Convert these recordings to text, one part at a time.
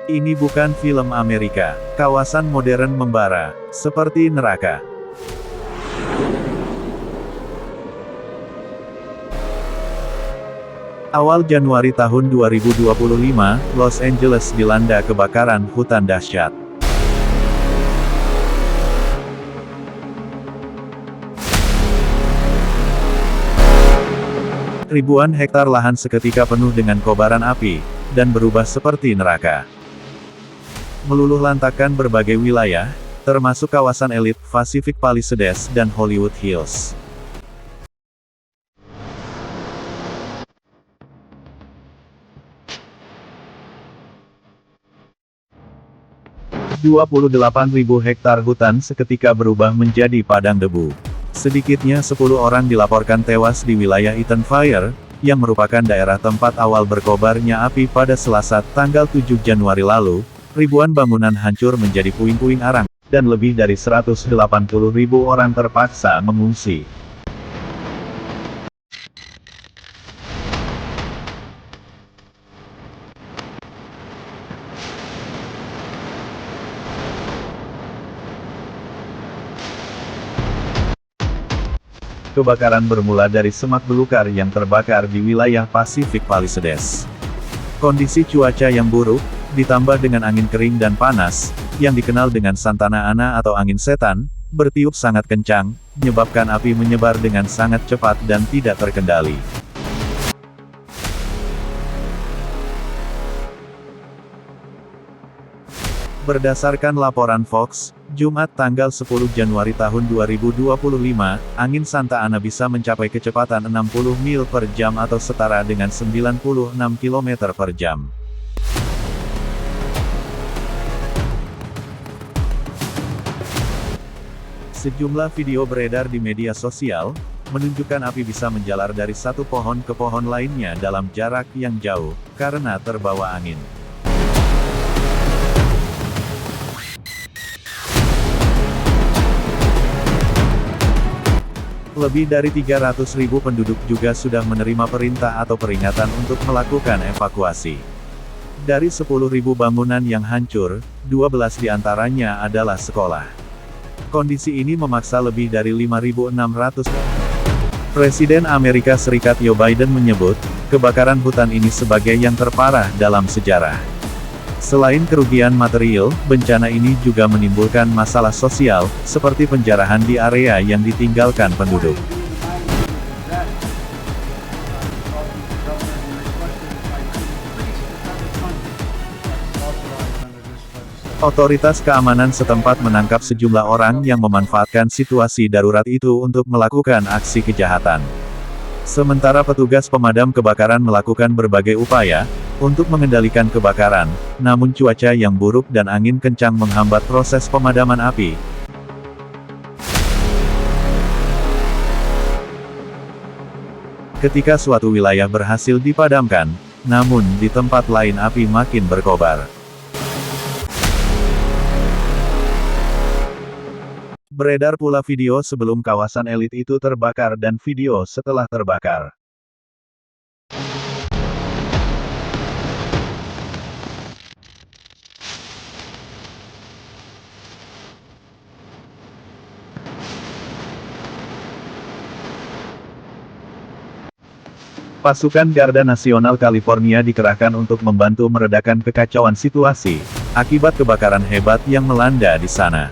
Ini bukan film Amerika. Kawasan modern membara, seperti neraka. Awal Januari tahun 2025, Los Angeles dilanda kebakaran hutan dahsyat. Ribuan hektar lahan seketika penuh dengan kobaran api, dan berubah seperti neraka. Meluluh lantakan berbagai wilayah, termasuk kawasan elit, Pacific Palisades dan Hollywood Hills. ...28.000 hektar hutan seketika berubah menjadi padang debu. Sedikitnya 10 orang dilaporkan tewas di wilayah Eaton Fire, yang merupakan daerah tempat awal berkobarnya api pada Selasa, tanggal 7 Januari lalu. Ribuan bangunan hancur menjadi puing-puing arang, dan lebih dari 180.000 orang terpaksa mengungsi. Kebakaran bermula dari semak belukar yang terbakar di wilayah Pacific Palisades. Kondisi cuaca yang buruk, ditambah dengan angin kering dan panas, yang dikenal dengan Santana Ana atau angin setan, bertiup sangat kencang, menyebabkan api menyebar dengan sangat cepat dan tidak terkendali. Berdasarkan laporan Fox, Jumat tanggal 10 Januari tahun 2025, angin Santa Ana bisa mencapai kecepatan 60 mil per jam atau setara dengan 96 km per jam. Sejumlah video beredar di media sosial, menunjukkan api bisa menjalar dari satu pohon ke pohon lainnya dalam jarak yang jauh, karena terbawa angin. Lebih dari 300.000 penduduk juga sudah menerima perintah atau peringatan untuk melakukan evakuasi. Dari 10.000 bangunan yang hancur, 12 diantaranya adalah sekolah. Kondisi ini memaksa lebih dari 5.600. Presiden Amerika Serikat Joe Biden menyebut, kebakaran hutan ini sebagai yang terparah dalam sejarah. Selain kerugian material, bencana ini juga menimbulkan masalah sosial, seperti penjarahan di area yang ditinggalkan penduduk. Otoritas keamanan setempat menangkap sejumlah orang yang memanfaatkan situasi darurat itu untuk melakukan aksi kejahatan. Sementara petugas pemadam kebakaran melakukan berbagai upaya untuk mengendalikan kebakaran, namun cuaca yang buruk dan angin kencang menghambat proses pemadaman api. Ketika suatu wilayah berhasil dipadamkan, namun di tempat lain api makin berkobar. Beredar pula video sebelum kawasan elit itu terbakar dan video setelah terbakar. Pasukan Garda Nasional California dikerahkan untuk membantu meredakan kekacauan situasi akibat kebakaran hebat yang melanda di sana.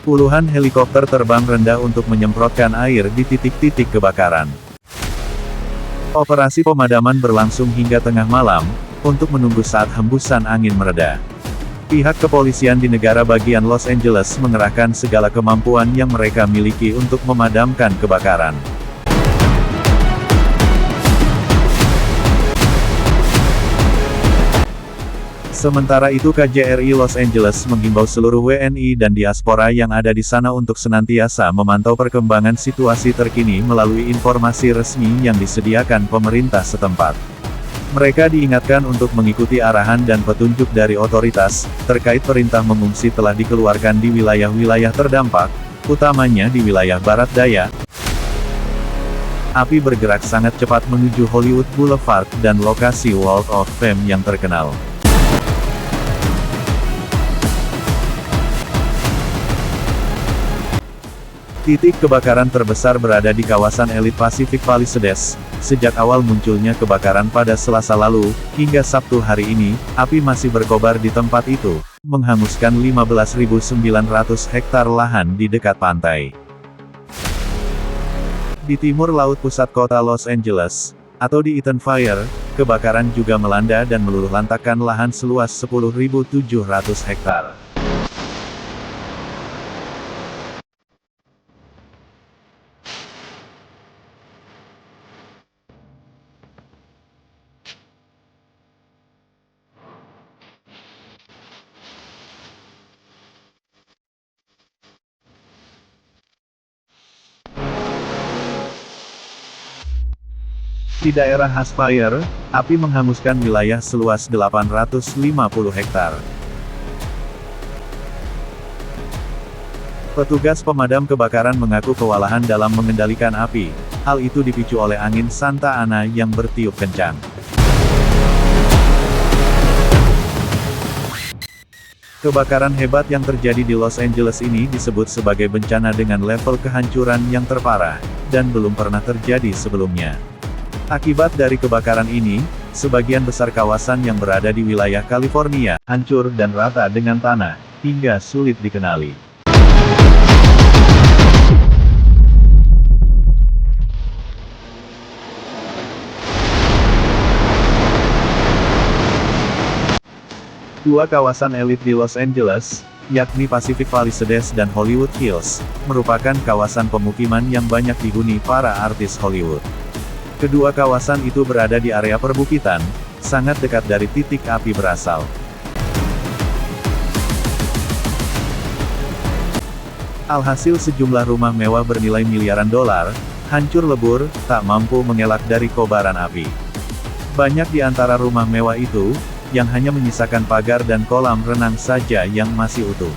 Puluhan helikopter terbang rendah untuk menyemprotkan air di titik-titik kebakaran. Operasi pemadaman berlangsung hingga tengah malam, untuk menunggu saat hembusan angin mereda. Pihak kepolisian di negara bagian Los Angeles mengerahkan segala kemampuan yang mereka miliki untuk memadamkan kebakaran. Sementara itu KJRI Los Angeles menghimbau seluruh WNI dan diaspora yang ada di sana untuk senantiasa memantau perkembangan situasi terkini melalui informasi resmi yang disediakan pemerintah setempat. Mereka diingatkan untuk mengikuti arahan dan petunjuk dari otoritas, terkait perintah mengungsi telah dikeluarkan di wilayah-wilayah terdampak, utamanya di wilayah Barat Daya. Api bergerak sangat cepat menuju Hollywood Boulevard dan lokasi Walk of Fame yang terkenal. Titik kebakaran terbesar berada di kawasan elit Pacific Palisades. Sejak awal munculnya kebakaran pada Selasa lalu, hingga Sabtu hari ini, api masih berkobar di tempat itu, menghanguskan 15.900 hektar lahan di dekat pantai. Di timur laut pusat kota Los Angeles, atau di Eaton Fire, kebakaran juga melanda dan meluluhlantakkan lahan seluas 10.700 hektar. Di daerah Haspire, api menghanguskan wilayah seluas 850 hektar. Petugas pemadam kebakaran mengaku kewalahan dalam mengendalikan api. Hal itu dipicu oleh angin Santa Ana yang bertiup kencang. Kebakaran hebat yang terjadi di Los Angeles ini disebut sebagai bencana dengan level kehancuran yang terparah, dan belum pernah terjadi sebelumnya. Akibat dari kebakaran ini, sebagian besar kawasan yang berada di wilayah California, hancur dan rata dengan tanah, hingga sulit dikenali. Dua kawasan elit di Los Angeles, yakni Pacific Palisades dan Hollywood Hills, merupakan kawasan pemukiman yang banyak dihuni para artis Hollywood. Kedua kawasan itu berada di area perbukitan, sangat dekat dari titik api berasal. Alhasil sejumlah rumah mewah bernilai miliaran dolar, hancur lebur, tak mampu mengelak dari kobaran api. Banyak di antara rumah mewah itu, yang hanya menyisakan pagar dan kolam renang saja yang masih utuh.